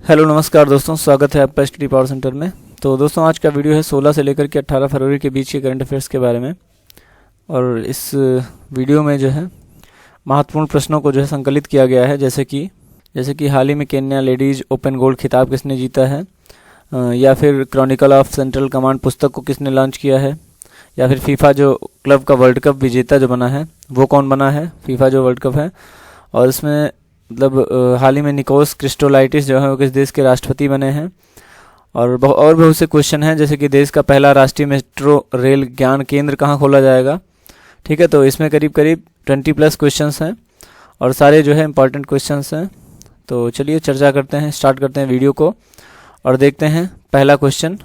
Hello नमस्कार दोस्तों, स्वागत है आपका स्टडी पावर सेंटर में। तो दोस्तों आज का वीडियो है 16 से लेकर के 18 फरवरी के बीच के करंट अफेयर्स के बारे में। और इस वीडियो में जो है महत्वपूर्ण प्रश्नों को जो है संकलित किया गया है, जैसे कि हाल ही में केन्या लेडीज ओपन गोल्ड खिताब किसने जीता है, या फिर क्रॉनिकल ऑफ सेंट्रल कमांड पुस्तक को किसने लॉन्च किया है, या फिर फीफा जो क्लब का वर्ल्ड कप विजेता जो बना है वो कौन बना है, फीफा जो वर्ल्ड कप है। और इसमें मतलब हाल ही में निकोस क्रिस्टोलाइटिस जो है वो किस देश के राष्ट्रपति बने हैं। और बहुत से क्वेश्चन हैं, जैसे कि देश का पहला राष्ट्रीय मेट्रो रेल ज्ञान केंद्र कहाँ खोला जाएगा। ठीक है, तो इसमें करीब 20+ क्वेश्चंस हैं और सारे जो है इंपॉर्टेंट क्वेश्चंस हैं। तो चलिए चर्चा करते हैं, स्टार्ट करते हैं वीडियो को और देखते हैं पहला क्वेश्चन।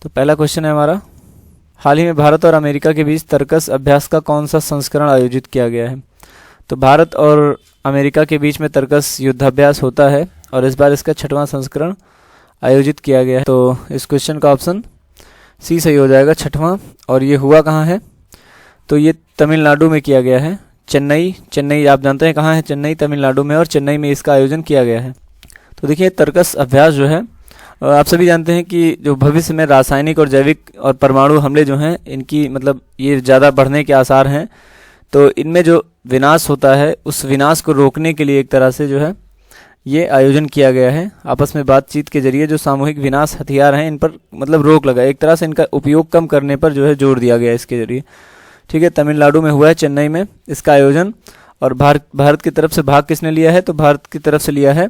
तो पहला क्वेश्चन है हमारा, हाल ही में भारत और अमेरिका के बीच तर्कस अभ्यास का कौन सा संस्करण आयोजित किया गया है। तो भारत और अमेरिका के बीच में तर्कस युद्धाभ्यास होता है और इस बार इसका 6वां संस्करण आयोजित किया गया है। तो इस क्वेश्चन का ऑप्शन सी सही हो जाएगा, 6वां। और ये हुआ कहाँ है, तो ये तमिलनाडु में किया गया है। चेन्नई आप जानते हैं कहाँ है, चेन्नई तमिलनाडु में, और चेन्नई में इसका आयोजन किया गया है। तो देखिए तर्कस अभ्यास जो है आप सभी जानते हैं कि जो भविष्य में रासायनिक और जैविक और परमाणु हमले जो हैं इनकी मतलब ये ज़्यादा बढ़ने के आसार हैं। तो इनमें जो विनाश होता है उस विनाश को रोकने के लिए एक तरह से जो है ये आयोजन किया गया है। आपस में बातचीत के जरिए जो सामूहिक विनाश हथियार हैं इन पर मतलब रोक लगा, एक तरह से इनका उपयोग कम करने पर जो है जोर दिया गया इसके जरिए। ठीक है, तमिलनाडु में हुआ है, चेन्नई में इसका आयोजन। और भारत की तरफ से भाग किसने लिया है, तो भारत की तरफ से लिया है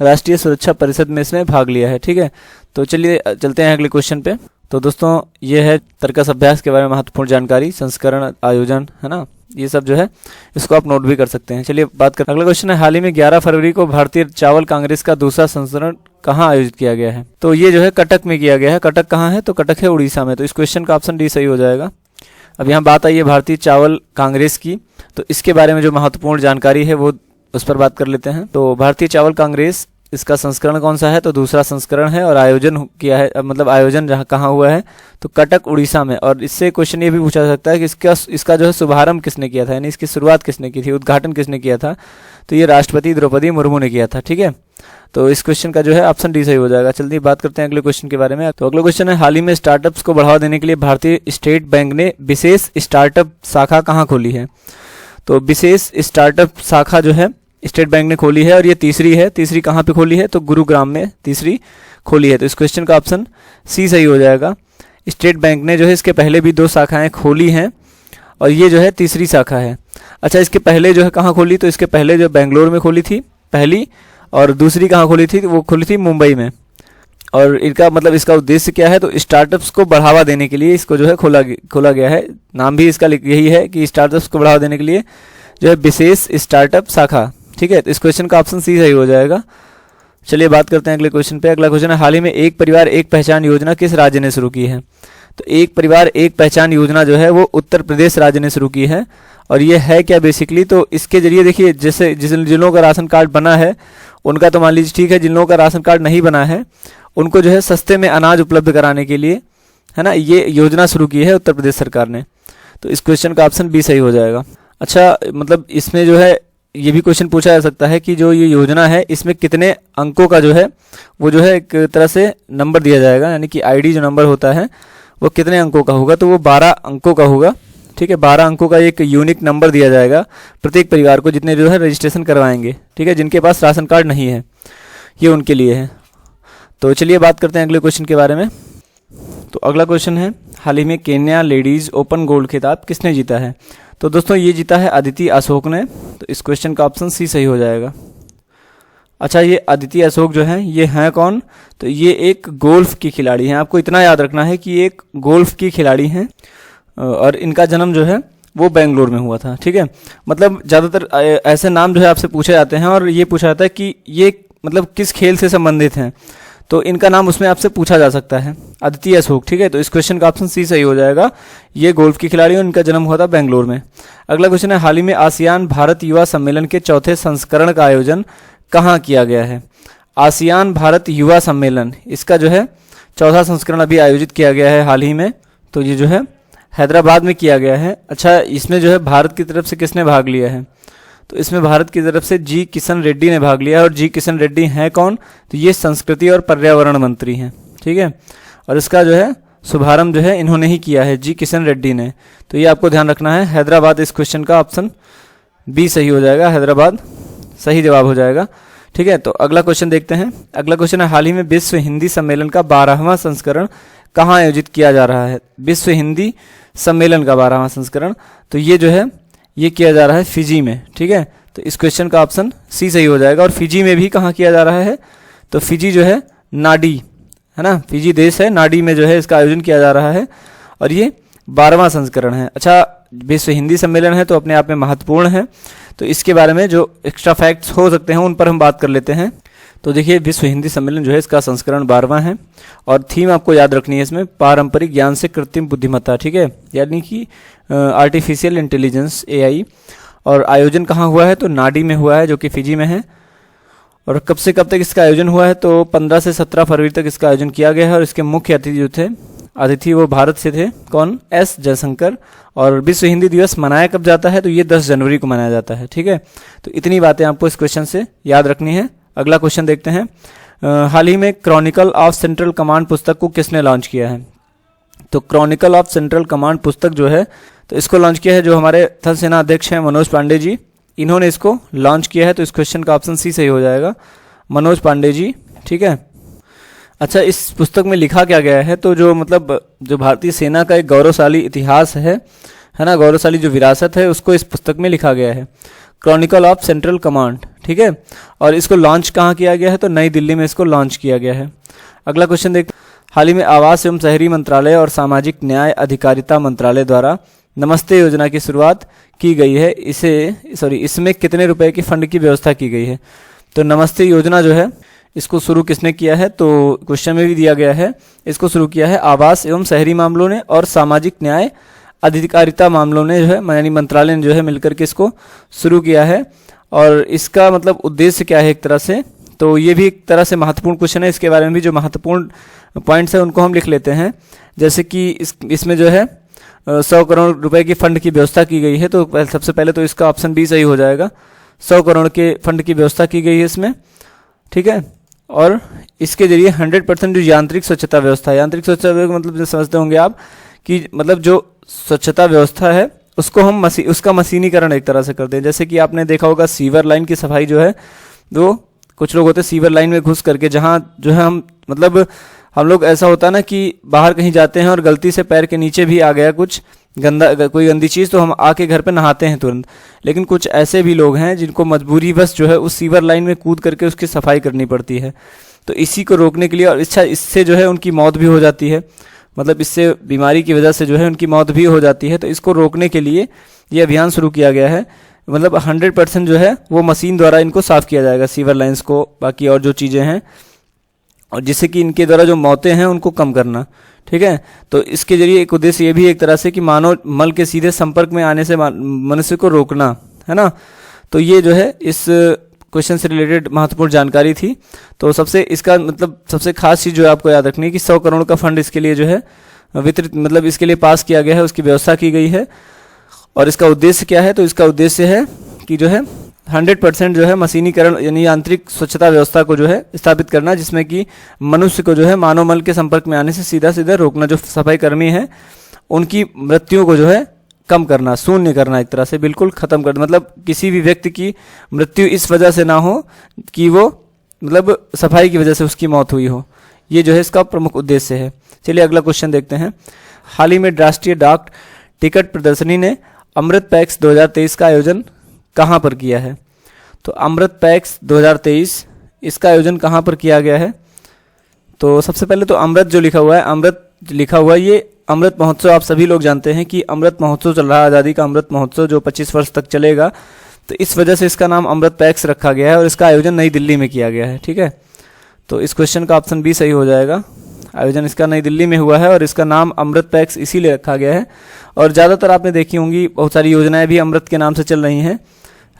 राष्ट्रीय सुरक्षा परिषद में इसमें भाग लिया है। ठीक है, तो चलिए चलते हैं अगले क्वेश्चन पे। तो दोस्तों ये है तर्कस अभ्यास के बारे में महत्वपूर्ण जानकारी, संस्करण, आयोजन, है ना, ये सब जो है इसको आप नोट भी कर सकते हैं। चलिए बात कर, अगला क्वेश्चन है, हाल ही में 11 फरवरी को भारतीय चावल कांग्रेस का दूसरा संस्करण कहाँ आयोजित किया गया है। तो ये जो है कटक में किया गया है। कटक कहाँ है, तो कटक है उड़ीसा में। तो इस क्वेश्चन का ऑप्शन डी सही हो जाएगा। अब यहाँ बात आई है भारतीय चावल कांग्रेस की, तो इसके बारे में जो महत्वपूर्ण जानकारी है वो उस पर बात कर लेते हैं। तो भारतीय चावल कांग्रेस इसका संस्करण कौन सा है, तो दूसरा संस्करण है और आयोजन किया है, मतलब आयोजन जहाँ कहाँ हुआ है, तो कटक उड़ीसा में। और इससे क्वेश्चन ये भी पूछा जा सकता है कि इसका जो है शुभारंभ किसने किया था, यानी इसकी शुरुआत किसने की थी, उद्घाटन किसने किया था। तो ये राष्ट्रपति द्रौपदी मुर्मू ने किया था। ठीक है, तो इस क्वेश्चन का जो है ऑप्शन डी सही हो जाएगा। चलिए बात करते हैं अगले क्वेश्चन के बारे में। तो अगला क्वेश्चन है, हाल ही में स्टार्टअप्स को बढ़ावा देने के लिए भारतीय स्टेट बैंक ने विशेष स्टार्टअप शाखा कहाँ खोली है। तो विशेष स्टार्टअप शाखा जो है स्टेट बैंक ने खोली है और ये तीसरी है। तीसरी कहाँ पे खोली है, तो गुरुग्राम में तीसरी खोली है। तो इस क्वेश्चन का ऑप्शन सी सही हो जाएगा। स्टेट बैंक ने जो है इसके पहले भी 2 शाखाएं खोली हैं और ये जो है तीसरी शाखा है। अच्छा, इसके पहले जो है कहाँ खोली, तो इसके पहले जो बेंगलोर में खोली थी पहली, और दूसरी कहाँ खोली थी, वो खोली थी मुंबई में। और इनका मतलब इसका उद्देश्य क्या है, तो स्टार्टअप्स को बढ़ावा देने के लिए इसको जो है खोला गया है। नाम भी इसका यही है कि स्टार्टअप्स को बढ़ावा देने के लिए जो है विशेष स्टार्टअप शाखा। ठीक है, तो इस क्वेश्चन का ऑप्शन सी सही हो जाएगा। चलिए बात करते हैं अगले क्वेश्चन पे। अगला क्वेश्चन है, हाल ही में एक परिवार एक पहचान योजना किस राज्य ने शुरू की है। तो एक परिवार एक पहचान योजना जो है वो उत्तर प्रदेश राज्य ने शुरू की है। और ये है क्या बेसिकली, तो इसके जरिए देखिए जैसे जिन लोगों का राशन कार्ड बना है उनका तो मान लीजिए ठीक है, जिन लोगों का राशन कार्ड नहीं बना है उनको जो है सस्ते में अनाज उपलब्ध कराने के लिए, है ना, ये योजना शुरू की है उत्तर प्रदेश सरकार ने। तो इस क्वेश्चन का ऑप्शन बी सही हो जाएगा। अच्छा, मतलब इसमें जो है ये भी क्वेश्चन पूछा जा सकता है कि जो ये योजना है इसमें कितने अंकों का जो है वो जो है एक तरह से नंबर दिया जाएगा, यानी कि आईडी जो नंबर होता है वो कितने अंकों का होगा, तो वो 12 अंकों का होगा। ठीक है, 12 अंकों का एक यूनिक नंबर दिया जाएगा प्रत्येक परिवार को जितने जो है रजिस्ट्रेशन करवाएंगे। ठीक है, जिनके पास राशन कार्ड नहीं है ये उनके लिए है। तो चलिए बात करते हैं अगले क्वेश्चन के बारे में। तो अगला क्वेश्चन है, हाल ही में केन्या लेडीज ओपन गोल्ड खिताब किसने जीता है। तो दोस्तों ये जीता है अदिति अशोक ने। तो इस क्वेश्चन का ऑप्शन सी सही हो जाएगा। अच्छा, ये अदिति अशोक जो है ये हैं कौन, तो ये एक गोल्फ की खिलाड़ी हैं। आपको इतना याद रखना है कि एक गोल्फ की खिलाड़ी हैं और इनका जन्म जो है वो बेंगलोर में हुआ था। ठीक है, मतलब ज़्यादातर ऐसे नाम जो है आपसे पूछे जाते हैं और ये पूछा जाता है कि ये मतलब किस खेल से संबंधित हैं, तो इनका नाम उसमें आपसे पूछा जा सकता है, अदिति अशोक। ठीक है, तो इस क्वेश्चन का ऑप्शन सी सही हो जाएगा। ये गोल्फ की खिलाड़ी और इनका जन्म हुआ था बेंगलोर में। अगला क्वेश्चन है, हाल ही में आसियान भारत युवा सम्मेलन के 4थे संस्करण का आयोजन कहाँ किया गया है। आसियान भारत युवा सम्मेलन इसका जो है 4था संस्करण अभी आयोजित किया गया है हाल ही में। तो ये जो है हैदराबाद में किया गया है। अच्छा, इसमें जो है भारत की तरफ से किसने भाग लिया है, तो इसमें भारत की तरफ से जी किशन रेड्डी ने भाग लिया। और जी किशन रेड्डी हैं कौन? तो ये संस्कृति और पर्यावरण मंत्री हैं, ठीक है। और इसका जो है शुभारंभ जो है इन्होंने ही किया है, जी किशन रेड्डी ने। तो ये आपको ध्यान रखना है। हैदराबाद इस क्वेश्चन का ऑप्शन बी सही हो जाएगा, हैदराबाद सही जवाब हो जाएगा, ठीक है। तो अगला क्वेश्चन देखते हैं। अगला क्वेश्चन है, हाल ही में विश्व हिंदी सम्मेलन का 12वां संस्करण कहाँ आयोजित किया जा रहा है? विश्व हिंदी सम्मेलन का 12वां संस्करण, तो ये जो है ये किया जा रहा है फिजी में, ठीक है। तो इस क्वेश्चन का ऑप्शन सी सही हो जाएगा। और फिजी में भी कहाँ किया जा रहा है? तो फिजी जो है नाडी, है ना, फिजी देश है, नाडी में जो है इसका आयोजन किया जा रहा है। और ये 12वां संस्करण है। अच्छा, विश्व हिंदी सम्मेलन है तो अपने आप में महत्वपूर्ण है, तो इसके बारे में जो एक्स्ट्रा फैक्ट्स हो सकते हैं उन पर हम बात कर लेते हैं। तो देखिए, विश्व हिंदी सम्मेलन जो है इसका संस्करण 12वां है। और थीम आपको याद रखनी है इसमें, पारंपरिक ज्ञान से कृत्रिम बुद्धिमत्ता, ठीक है, यानी कि आर्टिफिशियल इंटेलिजेंस, AI। और आयोजन कहाँ हुआ है? तो नाडी में हुआ है, जो कि फिजी में है। और कब से कब तक इसका आयोजन हुआ है? तो 15 से 17 फरवरी तक इसका आयोजन किया गया है। और इसके मुख्य अतिथि वो भारत से थे, कौन? S जयशंकर। और विश्व हिंदी दिवस मनाया कब जाता है? तो ये 10 जनवरी को मनाया जाता है, ठीक है। तो इतनी बातें आपको इस क्वेश्चन से याद रखनी है। अगला क्वेश्चन देखते हैं। हाल ही में क्रॉनिकल ऑफ सेंट्रल कमांड पुस्तक को किसने लॉन्च किया है? तो क्रॉनिकल ऑफ सेंट्रल कमांड पुस्तक जो है, तो इसको लॉन्च किया है जो हमारे थल सेना अध्यक्ष हैं मनोज पांडे जी, इन्होंने इसको लॉन्च किया है। तो इस क्वेश्चन का ऑप्शन सी सही हो जाएगा, मनोज पांडे जी, ठीक है। अच्छा, इस पुस्तक में लिखा क्या गया है? तो जो मतलब जो भारतीय सेना का एक गौरवशाली इतिहास है ना, गौरवशाली जो विरासत है, उसको इस पुस्तक में लिखा गया है, क्रॉनिकल ऑफ सेंट्रल कमांड, ठीक है। और इसको लॉन्च कहाँ किया गया है? तो नई दिल्ली में इसको लॉन्च किया गया है। अगला क्वेश्चन देखते हैं। हाल ही में आवास एवं शहरी मंत्रालय और सामाजिक न्याय अधिकारिता मंत्रालय द्वारा नमस्ते योजना की शुरुआत की गई है। इसमें कितने रुपए की फंड की व्यवस्था की गई है? तो नमस्ते योजना जो है इसको शुरू किसने किया है? तो क्वेश्चन में भी दिया गया है, इसको शुरू किया है आवास एवं शहरी मामलों ने और सामाजिक न्याय अधिकारिता मामलों ने जो है, यानी मंत्रालय ने जो है मिलकर के इसको शुरू किया है। और इसका मतलब उद्देश्य क्या है एक तरह से? तो ये भी एक तरह से महत्वपूर्ण क्वेश्चन है। इसके बारे में भी जो महत्वपूर्ण पॉइंट्स है उनको हम लिख लेते हैं। जैसे कि इसमें जो है 100 करोड़ रुपए की फंड की व्यवस्था की गई है। तो सबसे पहले तो इसका ऑप्शन बी सही हो जाएगा, 100 करोड़ के फंड की व्यवस्था की गई है इसमें, ठीक है। और इसके जरिए 100% जो यांत्रिक स्वच्छता व्यवस्था, यांत्रिक स्वच्छता मतलब समझते होंगे आप कि मतलब जो स्वच्छता व्यवस्था है उसको हम उसका मशीनीकरण एक तरह से करते हैं। जैसे कि आपने देखा होगा सीवर लाइन की सफाई जो है, वो कुछ लोग होते हैं सीवर लाइन में घुस करके, जहाँ जो है हम लोग ऐसा होता है ना कि बाहर कहीं जाते हैं और गलती से पैर के नीचे भी आ गया कुछ कोई गंदी चीज़, तो हम आके घर पे नहाते हैं तुरंत। लेकिन कुछ ऐसे भी लोग हैं जिनको मजबूरी बस जो है उस सीवर लाइन में कूद करके उसकी सफाई करनी पड़ती है। तो इसी को रोकने के लिए, और इससे जो है उनकी मौत भी हो जाती है, मतलब इससे बीमारी की वजह से जो है उनकी मौत भी हो जाती है। तो इसको रोकने के लिए ये अभियान शुरू किया गया है। मतलब 100% जो है वो मशीन द्वारा इनको साफ किया जाएगा, सीवर लाइंस को, बाकी और जो चीज़ें हैं, और जिससे कि इनके द्वारा जो मौतें हैं उनको कम करना, ठीक है। तो इसके जरिए एक उद्देश्य ये भी एक तरह से कि मानव मल के सीधे संपर्क में आने से मनुष्य को रोकना, है ना। तो ये जो है इस क्वेश्चन से रिलेटेड महत्वपूर्ण जानकारी थी। तो सबसे खास चीज़ जो है आपको याद रखनी है कि 100 करोड़ का फंड इसके लिए जो है वितरित, मतलब इसके लिए पास किया गया है, उसकी व्यवस्था की गई है। और इसका उद्देश्य क्या है? तो इसका उद्देश्य है कि जो है 100% जो है मशीनीकरण यानी यांत्रिक स्वच्छता व्यवस्था को जो है स्थापित करना, जिसमें कि मनुष्य को जो है मानव मल के संपर्क में आने से सीधा रोकना, जो सफाई कर्मी है उनकी मृत्युओं को जो है कम करना, शून्य करना, एक तरह से बिल्कुल खत्म करना। मतलब किसी भी व्यक्ति की मृत्यु इस वजह से ना हो कि वो मतलब सफाई की वजह से उसकी मौत हुई हो। ये जो है इसका प्रमुख उद्देश्य है। चलिए अगला क्वेश्चन देखते हैं। हाल ही में राष्ट्रीय डाक टिकट प्रदर्शनी ने अमृत पैक्स 2023 का आयोजन कहाँ पर किया है? तो अमृत पैक्स 2023 इसका आयोजन कहाँ पर किया गया है? तो सबसे पहले तो अमृत जो लिखा हुआ है, ये अमृत महोत्सव, आप सभी लोग जानते हैं कि अमृत महोत्सव चल रहा है, आज़ादी का अमृत महोत्सव जो 25 वर्ष तक चलेगा। तो इस वजह से इसका नाम अमृत पैक्स रखा गया है और इसका आयोजन नई दिल्ली में किया गया है, ठीक है। तो इस क्वेश्चन का ऑप्शन बी सही हो जाएगा, आयोजन इसका नई दिल्ली में हुआ है और इसका नाम अमृत पैक्स इसीलिए रखा गया है। और ज़्यादातर आपने देखी होंगी बहुत सारी योजनाएं भी अमृत के नाम से चल रही हैं,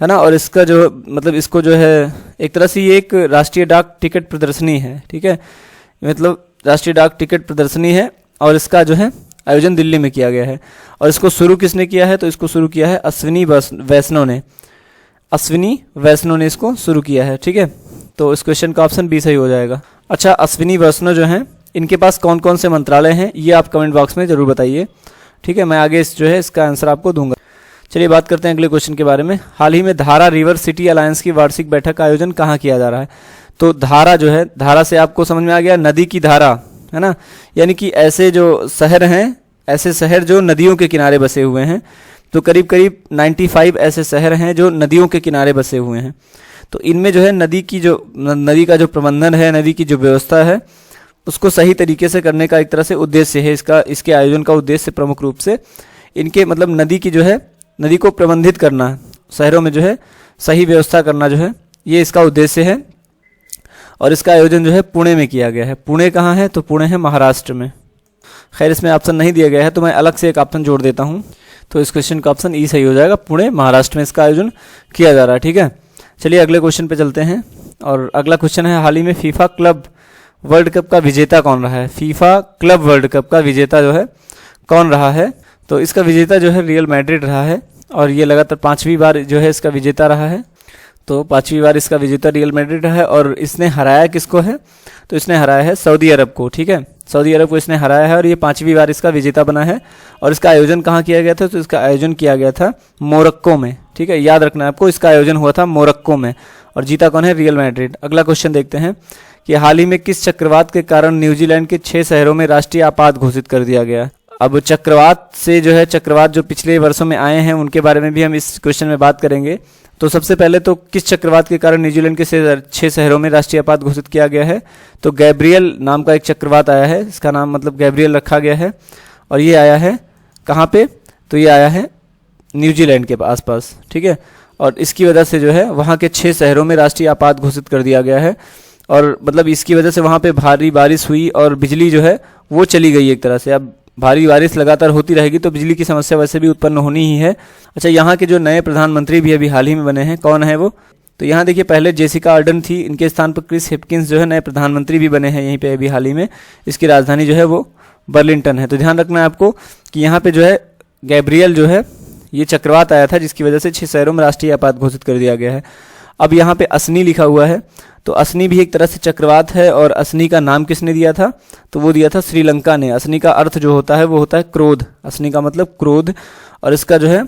है ना। और इसका जो मतलब इसको जो है एक तरह से ये एक राष्ट्रीय डाक टिकट प्रदर्शनी है, ठीक है, मतलब राष्ट्रीय डाक टिकट प्रदर्शनी है और इसका जो है आयोजन दिल्ली में किया गया है। और इसको शुरू किसने किया है? तो इसको शुरू किया है अश्विनी वैष्णव ने। अश्विनी वैष्णव ने इसको शुरू किया है। ठीक है, तो इस क्वेश्चन का ऑप्शन बी सही हो जाएगा। अच्छा, अश्विनी वैष्णव जो हैं इनके पास कौन कौन से मंत्रालय हैं ये आप कमेंट बॉक्स में जरूर बताइए। ठीक है, मैं आगे इसका आंसर आपको दूंगा। चलिए बात करते हैं अगले क्वेश्चन के बारे में। हाल ही में धारा रिवर सिटी अलायंस की वार्षिक बैठक का आयोजन कहाँ किया जा रहा है? तो धारा जो है, धारा से आपको समझ में आ गया नदी की धारा, है ना, यानी कि ऐसे जो शहर हैं, ऐसे शहर जो नदियों के किनारे बसे हुए हैं। तो करीब करीब 95 ऐसे शहर हैं जो नदियों के किनारे बसे हुए हैं। तो इनमें जो है नदी का जो प्रबंधन है, नदी की जो व्यवस्था है, उसको सही तरीके से करने का एक तरह से उद्देश्य है इसके आयोजन का उद्देश्य प्रमुख रूप से इनके मतलब नदी को प्रबंधित करना, शहरों में जो है सही व्यवस्था करना जो है ये इसका उद्देश्य है। और इसका आयोजन जो है पुणे में किया गया है। पुणे कहाँ है? तो पुणे है महाराष्ट्र में। खैर इसमें ऑप्शन नहीं दिया गया है तो मैं अलग से एक ऑप्शन जोड़ देता हूँ, तो इस क्वेश्चन का ऑप्शन ई सही हो जाएगा। पुणे महाराष्ट्र में इसका आयोजन किया जा रहा है। ठीक है, चलिए अगले क्वेश्चन पे चलते हैं। और अगला क्वेश्चन है, हाल ही में फीफा क्लब वर्ल्ड कप का विजेता कौन रहा है? फीफा क्लब वर्ल्ड कप का विजेता जो है कौन रहा है? तो इसका विजेता जो है रियल मैड्रिड रहा है और ये लगातार 5वीं बार जो है इसका विजेता रहा है। तो 5वीं बार इसका विजेता रियल मैड्रिड है। और इसने हराया किसको है? तो इसने हराया है सऊदी अरब को। ठीक है, सऊदी अरब को इसने हराया है और ये 5वीं बार इसका विजेता बना है। और इसका आयोजन कहाँ किया गया था? तो इसका आयोजन किया गया था मोरक्को में। ठीक है, याद रखना है आपको, इसका आयोजन हुआ था मोरक्को में और जीता कौन है? Real Madrid. अगला क्वेश्चन देखते हैं कि हाल ही में किस चक्रवात के कारण न्यूजीलैंड के 6 शहरों में राष्ट्रीय आपात घोषित कर दिया गया? अब चक्रवात जो पिछले वर्षों में आए हैं उनके बारे में भी हम इस क्वेश्चन में बात करेंगे। तो सबसे पहले तो किस चक्रवात के कारण न्यूजीलैंड के 6 शहरों में राष्ट्रीय आपात घोषित किया गया है? तो गैब्रियल नाम का एक चक्रवात आया है, इसका नाम मतलब गैब्रियल रखा गया है। और ये आया है कहाँ पे? तो ये आया है न्यूजीलैंड के आसपास। ठीक है, और इसकी वजह से जो है वहाँ के 6 शहरों में राष्ट्रीय आपात घोषित कर दिया गया है। और मतलब इसकी वजह से वहाँ पे भारी बारिश हुई और बिजली जो है वो चली गई एक तरह से। अब भारी बारिश लगातार होती रहेगी तो बिजली की समस्या वैसे भी उत्पन्न होनी ही है। अच्छा, यहाँ के जो नए प्रधानमंत्री भी अभी हाल ही में बने हैं, कौन है वो? तो यहाँ देखिए, पहले जेसिका अर्डन थी, इनके स्थान पर क्रिस हिपकिंस जो है नए प्रधानमंत्री भी बने हैं यहीं पे अभी हाल ही में। इसकी राजधानी जो है वो बर्लिंगटन है। तो ध्यान रखना है आपको कि यहाँ पे जो है गैब्रियल जो है ये चक्रवात आया था जिसकी वजह से 6 शहरों में राष्ट्रीय आपात घोषित कर दिया गया है। अब यहाँ पे असनी लिखा हुआ है, तो असनी भी एक तरह से चक्रवात है। और असनी का नाम किसने दिया था? तो वो दिया था श्रीलंका ने। असनी का अर्थ जो होता है वो होता है क्रोध। असनी का मतलब क्रोध, और इसका जो है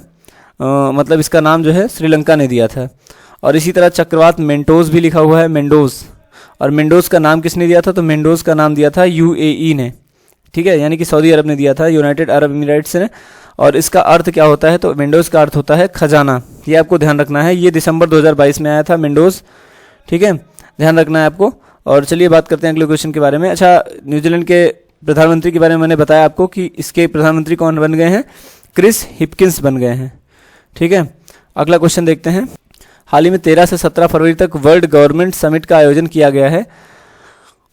मतलब इसका नाम जो है श्रीलंका ने दिया था। और इसी तरह चक्रवात मेंटोस भी लिखा हुआ है, मेंडोस। और मेंडोस का नाम किसने दिया था? तो मेंडोस का नाम दिया था यूएई ने। ठीक है, यानी कि सऊदी अरब ने दिया था, यूनाइटेड अरब एमिरेट्स ने। और इसका अर्थ क्या होता है? तो मेंडोस का अर्थ होता है खजाना। ये आपको ध्यान रखना है। ये दिसंबर 2022 में आया था मेंडोस। ठीक है, ध्यान रखना है आपको। और चलिए बात करते हैं अगले क्वेश्चन के बारे में। अच्छा, न्यूजीलैंड के प्रधानमंत्री के बारे में मैंने बताया आपको कि इसके प्रधानमंत्री कौन बन गए हैं? क्रिस हिपकिंस बन गए हैं। ठीक है, अगला क्वेश्चन देखते हैं। हाल ही में 13 से 17 फरवरी तक वर्ल्ड गवर्नमेंट समिट का आयोजन किया गया है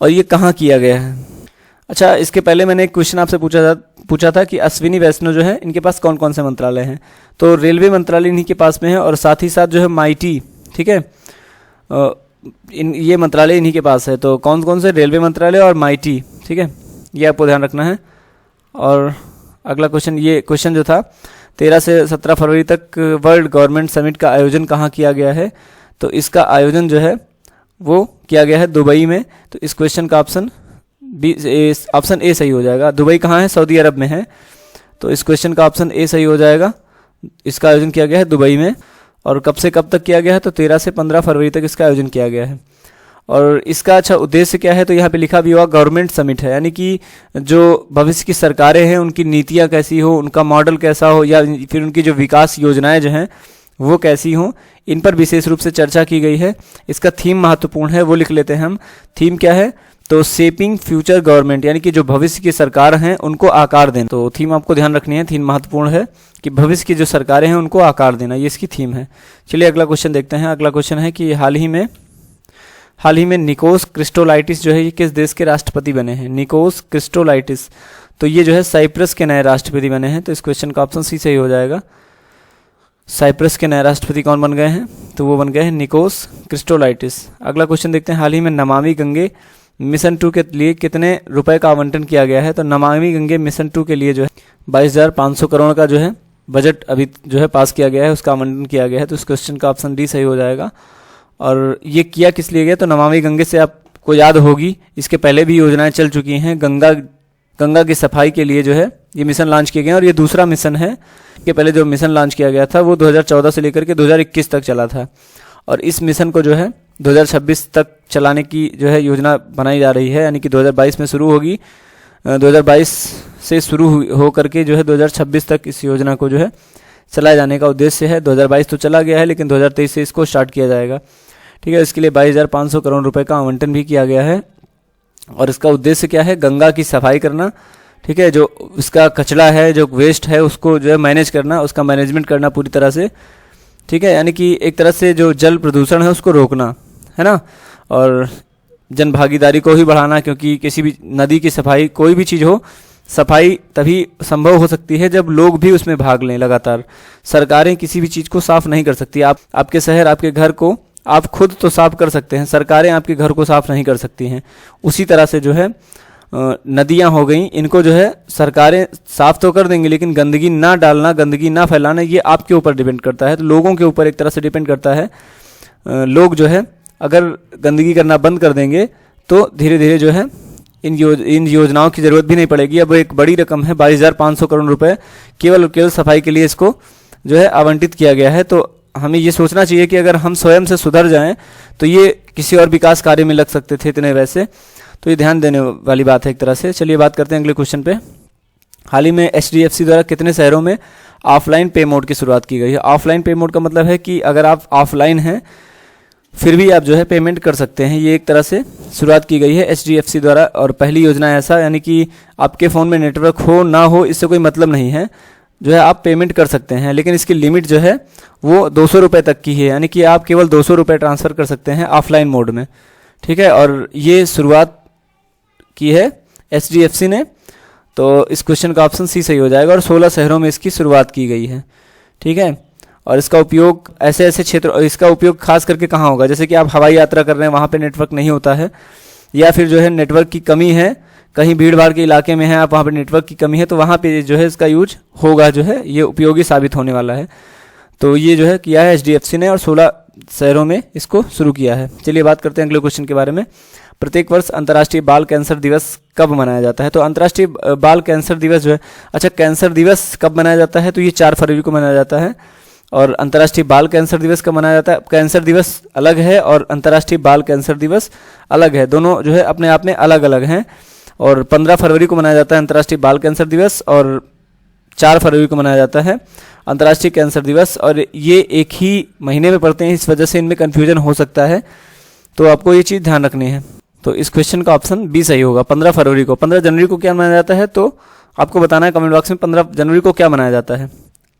और ये कहाँ किया गया है? अच्छा, इसके पहले मैंने एक क्वेश्चन आपसे पूछा था कि अश्विनी वैष्णव जो है इनके पास कौन कौन से मंत्रालय हैं? तो रेलवे मंत्रालय इन्हीं के पास में है और साथ ही साथ जो है माइटी, ठीक है, ये मंत्रालय इन्हीं के पास है। तो कौन कौन से? रेलवे मंत्रालय और माइटी। ठीक है, ये आपको ध्यान रखना है। और अगला क्वेश्चन, ये क्वेश्चन जो था 13 से 17 फरवरी तक वर्ल्ड गवर्नमेंट समिट का आयोजन कहाँ किया गया है? तो इसका आयोजन जो है वो किया गया है दुबई में। तो इस क्वेश्चन का ऑप्शन ए सही हो जाएगा। दुबई कहाँ है? सऊदी अरब में है। तो इस क्वेश्चन का ऑप्शन ए सही हो जाएगा। इसका आयोजन किया गया है दुबई में। और कब से कब तक किया गया है? तो 13 से 15 फरवरी तक इसका आयोजन किया गया है। और इसका अच्छा उद्देश्य क्या है? तो यहाँ पे लिखा भी हुआ गवर्नमेंट समिट है, यानी कि जो भविष्य की सरकारें हैं उनकी नीतियाँ कैसी हो, उनका मॉडल कैसा हो, या फिर उनकी जो विकास योजनाएं जो हैं वो कैसी हों, इन पर विशेष रूप से चर्चा की गई है। इसका थीम महत्वपूर्ण है, वो लिख लेते हैं हम। थीम क्या है? तो शेपिंग फ्यूचर गवर्नमेंट, यानी कि जो भविष्य की सरकार हैं उनको आकार देना। तो थीम आपको ध्यान रखनी है, थीम महत्वपूर्ण है कि भविष्य की जो सरकारें हैं उनको आकार देना, ये इसकी थीम है। चलिए अगला क्वेश्चन देखते हैं। अगला क्वेश्चन है कि हाल ही में निकोस क्रिस्टोलाइटिस जो है ये किस देश के राष्ट्रपति बने हैं? निकोस क्रिस्टोलाइटिस, तो ये जो है साइप्रस के नए राष्ट्रपति बने हैं। तो इस क्वेश्चन का ऑप्शन सी सही हो जाएगा। साइप्रस के नए राष्ट्रपति कौन बन गए हैं? तो वो बन गए हैं निकोस क्रिस्टोलाइटिस। अगला क्वेश्चन देखते हैं। हाल ही में नमामि गंगे मिशन 2 के लिए कितने रुपए का आवंटन किया गया है? तो नमामि गंगे मिशन 2 के लिए जो है 22,500 करोड़ का जो है बजट अभी जो है पास किया गया है, उसका आवंटन किया गया है। तो इस क्वेश्चन का ऑप्शन डी सही हो जाएगा। और ये किया किस लिए गया, तो नमामि गंगे से आपको याद होगी, इसके पहले भी योजनाएं चल चुकी हैं। गंगा की सफाई के लिए जो है ये मिशन लॉन्च किए गए हैं। और ये दूसरा मिशन है, कि पहले जो मिशन लॉन्च किया गया था वो 2014 से लेकर के 2021 तक चला था। और इस मिशन को जो है 2026 तक चलाने की जो है योजना बनाई जा रही है, यानी कि 2022 में शुरू होगी। 2022 से शुरू हो करके जो है 2026 तक इस योजना को जो है चलाए जाने का उद्देश्य है। 2022 तो चला गया है, लेकिन 2023 से इसको स्टार्ट किया जाएगा। ठीक है, इसके लिए 22,500 करोड़ रुपए का आवंटन भी किया गया है। और इसका उद्देश्य क्या है, गंगा की सफाई करना। ठीक है, जो इसका कचरा है, जो वेस्ट है, उसको जो है मैनेज करना, उसका मैनेजमेंट करना पूरी तरह से। ठीक है, यानी कि एक तरह से जो जल प्रदूषण है उसको रोकना है ना, और जन भागीदारी को ही बढ़ाना, क्योंकि किसी भी नदी की सफाई, कोई भी चीज़ हो, सफाई तभी संभव हो सकती है जब लोग भी उसमें भाग लें लगातार। सरकारें किसी भी चीज़ को साफ नहीं कर सकती। आपके शहर, आपके घर को आप खुद तो साफ कर सकते हैं, सरकारें आपके घर को साफ नहीं कर सकती हैं। उसी तरह से जो है नदियां हो गई, इनको जो है सरकारें साफ तो कर देंगी, लेकिन गंदगी ना डालना, गंदगी ना फैलाना, ये आपके ऊपर डिपेंड करता है। तो लोगों के ऊपर एक तरह से डिपेंड करता है। लोग जो है अगर गंदगी करना बंद कर देंगे तो धीरे धीरे जो है इन योजनाओं की जरूरत भी नहीं पड़ेगी। अब एक बड़ी रकम है, 22,500 करोड़ रुपए केवल सफाई के लिए इसको जो है आवंटित किया गया है। तो हमें ये सोचना चाहिए कि अगर हम स्वयं से सुधर जाएं तो ये किसी और विकास कार्य में लग सकते थे इतने वैसे। तो ये ध्यान देने वाली बात है एक तरह से। चलिए बात करते हैं अगले क्वेश्चन पे। हाल ही में HDFC द्वारा कितने शहरों में ऑफलाइन पे मोड की शुरुआत की गई है। ऑफलाइन पे मोड का मतलब है कि अगर आप ऑफलाइन हैं फिर भी आप जो है पेमेंट कर सकते हैं। ये एक तरह से शुरुआत की गई है HDFC द्वारा। और पहली योजना ऐसा, यानी कि आपके फ़ोन में नेटवर्क हो ना हो इससे कोई मतलब नहीं है, जो है आप पेमेंट कर सकते हैं। लेकिन इसकी लिमिट जो है वो 200 रुपये तक की है, यानी कि आप केवल 200 रुपये ट्रांसफ़र कर सकते हैं ऑफलाइन मोड में। ठीक है, और ये शुरुआत की है HDFC ने। तो इस क्वेश्चन का ऑप्शन सी सही हो जाएगा। और 16 शहरों में इसकी शुरुआत की गई है। ठीक है, और इसका उपयोग ऐसे ऐसे क्षेत्र, इसका उपयोग खास करके कहाँ होगा, जैसे कि आप हवाई यात्रा कर रहे हैं, वहाँ पे नेटवर्क नहीं होता है, या फिर जो है नेटवर्क की कमी है, कहीं भीड़ भाड़ के इलाके में है आप, वहाँ पे नेटवर्क की कमी है, तो वहाँ पे जो है इसका यूज होगा, जो है ये उपयोगी साबित होने वाला है। तो ये जो है किया है HDFC ने और 16 शहरों में इसको शुरू किया है। चलिए बात करते हैं अगले क्वेश्चन के बारे में। प्रत्येक वर्ष अंतर्राष्ट्रीय बाल कैंसर दिवस कब मनाया जाता है। तो अंतर्राष्ट्रीय बाल कैंसर दिवस जो है, अच्छा कैंसर दिवस कब मनाया जाता है, तो ये 4 फरवरी को मनाया जाता है। और अंतर्राष्ट्रीय बाल कैंसर दिवस कब मनाया जाता है, कैंसर दिवस अलग है और अंतर्राष्ट्रीय बाल कैंसर दिवस अलग है, दोनों जो है अपने आप में अलग अलग हैं। और 15 फरवरी को मनाया जाता है अंतर्राष्ट्रीय बाल कैंसर दिवस, और 4 फरवरी को मनाया जाता है अंतर्राष्ट्रीय कैंसर दिवस। और ये एक ही महीने में पड़ते हैं, इस वजह से इनमें कन्फ्यूजन हो सकता है, तो आपको ये चीज़ ध्यान रखनी है। तो इस क्वेश्चन का ऑप्शन बी सही होगा। 15 फरवरी को, 15 जनवरी को क्या मनाया जाता है, तो आपको बताना है कमेंट बॉक्स में 15 जनवरी को क्या मनाया जाता है।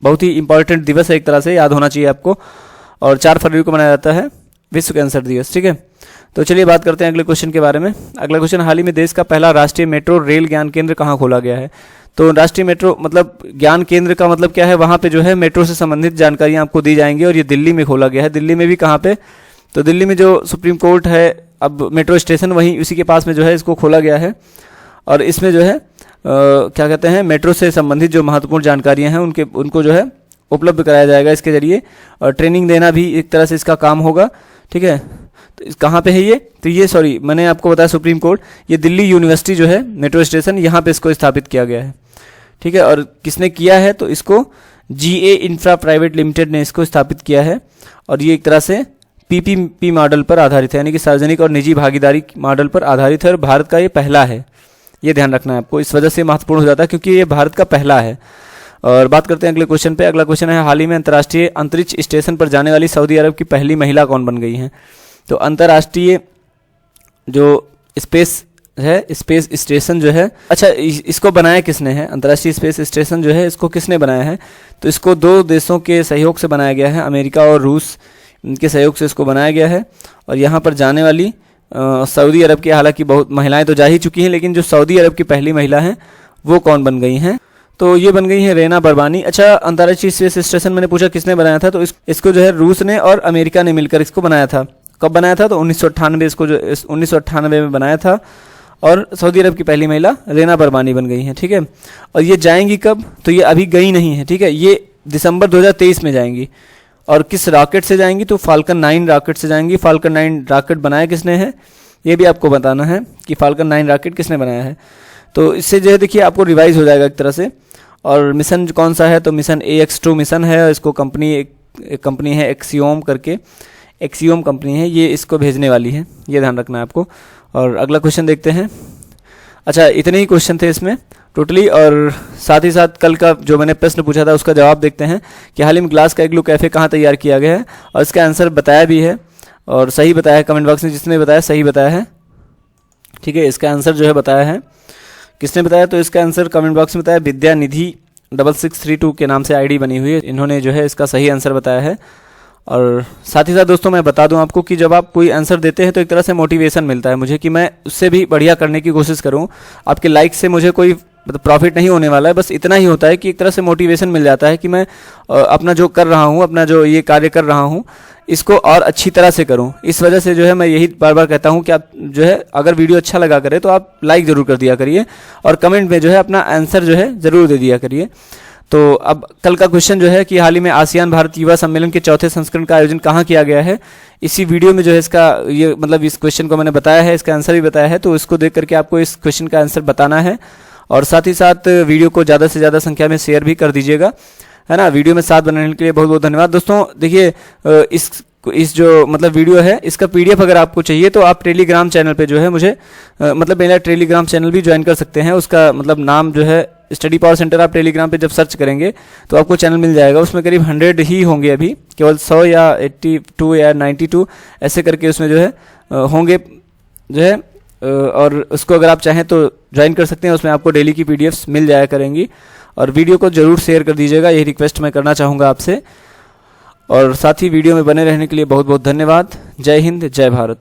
बहुत ही इंपॉर्टेंट दिवस है, एक तरह से याद होना चाहिए आपको। और 4 फरवरी को मनाया जाता है विश्व कैंसर दिवस। ठीक है, तो चलिए बात करते हैं अगले क्वेश्चन के बारे में। अगला क्वेश्चन, हाल ही में देश का पहला राष्ट्रीय मेट्रो रेल ज्ञान केंद्र कहाँ खोला गया है। तो राष्ट्रीय मेट्रो मतलब ज्ञान केंद्र का मतलब क्या है, वहाँ पे जो है मेट्रो से संबंधित जानकारियाँ आपको दी जाएंगी। और ये दिल्ली में खोला गया है। दिल्ली में भी कहाँ पे, तो दिल्ली में जो सुप्रीम कोर्ट है, अब मेट्रो स्टेशन वहीं उसी के पास में जो है इसको खोला गया है। और इसमें जो है क्या कहते हैं, मेट्रो से संबंधित जो महत्वपूर्ण जानकारियाँ हैं उनको जो है उपलब्ध कराया जाएगा इसके जरिए। और ट्रेनिंग देना भी एक तरह से इसका काम होगा। ठीक है, तो कहाँ पे है ये, तो ये सॉरी मैंने आपको बताया सुप्रीम कोर्ट, ये दिल्ली यूनिवर्सिटी जो है मेट्रो स्टेशन, यहाँ पे इसको स्थापित किया गया है। ठीक है, और किसने किया है, तो इसको GA इंफ्रा प्राइवेट लिमिटेड ने इसको स्थापित किया है। और ये एक तरह से PPP मॉडल पर आधारित है, यानी कि सार्वजनिक और निजी भागीदारी मॉडल पर आधारित है। और भारत का ये पहला है, ये ध्यान रखना है आपको, इस वजह से महत्वपूर्ण हो जाता है क्योंकि ये भारत का पहला है। और बात करते हैं अगले क्वेश्चन पे। अगला क्वेश्चन है, हाल ही में अंतर्राष्ट्रीय अंतरिक्ष स्टेशन पर जाने वाली सऊदी अरब की पहली महिला कौन बन गई हैं। तो अंतर्राष्ट्रीय जो स्पेस है, स्पेस स्टेशन जो है, अच्छा इसको बनाया किसने है, अंतर्राष्ट्रीय स्पेस स्टेशन जो है इसको किसने बनाया है, तो इसको 2 देशों के सहयोग से बनाया गया है, अमेरिका और रूस, इनके सहयोग से इसको बनाया गया है। और यहाँ पर जाने वाली सऊदी अरब की, हालांकि बहुत महिलाएं तो जा ही चुकी हैं, लेकिन जो सऊदी अरब की पहली महिला हैं वो कौन बन गई हैं, तो ये बन गई है रेना बरबानी। अच्छा अंतर्राष्ट्रीय स्पेस स्टेशन मैंने पूछा किसने बनाया था, तो इसको जो है रूस ने और अमेरिका ने मिलकर इसको बनाया था। कब बनाया था, तो 1998, इसको जो 1998 में बनाया था। और सऊदी अरब की पहली महिला रेना बरबानी बन गई हैं। ठीक है, और ये जाएंगी कब, तो ये अभी गई नहीं है। ठीक है, ये दिसंबर 2023 में जाएंगी। और किस रॉकेट से जाएंगी? तो फाल्कन 9 रॉकेट से जाएंगी। फाल्कन 9 रॉकेट बनाया किसने है, ये भी आपको बताना है कि फाल्कन 9 रॉकेट किसने बनाया है। तो इससे जो है देखिए आपको रिवाइज हो जाएगा एक तरह से। और मिशन कौन सा है? तो मिशन AX2 मिशन है। और इसको कंपनी एक कंपनी है एक्सियोम करके, एक्सियोम कंपनी है, ये इसको भेजने वाली है, ये ध्यान रखना है आपको। और अगला क्वेश्चन देखते हैं। अच्छा, इतने ही क्वेश्चन थे इसमें टोटली। और साथ ही साथ कल का जो मैंने प्रश्न पूछा था उसका जवाब देखते हैं कि हाल ही में ग्लास का इग्लू कैफ़े कहाँ तैयार किया गया है, और इसका आंसर बताया भी है और सही बताया है। कमेंट बॉक्स में जिसने बताया सही बताया है, ठीक है। इसका आंसर जो है बताया है, किसने बताया? तो इसका आंसर कमेंट बॉक्स में बताया विद्या निधि 6632 के नाम से आईडी बनी हुई है, इन्होंने जो है इसका सही आंसर बताया है। और साथ ही साथ दोस्तों मैं बता दूं आपको कि जब आप कोई आंसर देते हैं तो एक तरह से मोटिवेशन मिलता है मुझे कि मैं उससे भी बढ़िया करने की कोशिश करूं। आपके लाइक से मुझे कोई प्रॉफिट नहीं होने वाला है, बस इतना ही होता है कि एक तरह से मोटिवेशन मिल जाता है कि मैं अपना जो कर रहा हूं, अपना जो ये कार्य कर रहा हूं, इसको और अच्छी तरह से करूं। इस वजह से जो है मैं यही बार बार कहता हूं कि आप जो है अगर वीडियो अच्छा लगा करे तो आप लाइक ज़रूर कर दिया करिए और कमेंट में जो है अपना आंसर जो है ज़रूर दे दिया करिए। तो अब कल का क्वेश्चन जो है कि हाल ही में आसियान भारत युवा सम्मेलन के 4थे संस्करण का आयोजन कहाँ किया गया है, इसी वीडियो में जो है इसका ये मतलब इस क्वेश्चन को मैंने बताया है, इसका आंसर भी बताया है। तो इसको देख करके आपको इस क्वेश्चन का आंसर बताना है और साथ ही साथ वीडियो को ज़्यादा से ज़्यादा संख्या में शेयर भी कर दीजिएगा, है ना। वीडियो में साथ बनाने के लिए बहुत बहुत धन्यवाद दोस्तों। देखिए इस जो मतलब वीडियो है इसका PDF अगर आपको चाहिए तो आप टेलीग्राम चैनल पे जो है मुझे मतलब मेरा टेलीग्राम चैनल भी ज्वाइन कर सकते हैं। उसका मतलब नाम जो है स्टडी पावर सेंटर, आप टेलीग्राम पे जब सर्च करेंगे तो आपको चैनल मिल जाएगा। उसमें करीब 100 ही होंगे अभी, केवल 100 या 82 या 92 ऐसे करके उसमें जो है होंगे जो है। और उसको अगर आप चाहें तो ज्वाइन कर सकते हैं, उसमें आपको डेली की PDFs मिल जाया करेंगी। और वीडियो को ज़रूर शेयर कर दीजिएगा, यही रिक्वेस्ट मैं करना चाहूँगा आपसे। और साथ ही वीडियो में बने रहने के लिए बहुत बहुत धन्यवाद। जय हिंद, जय भारत।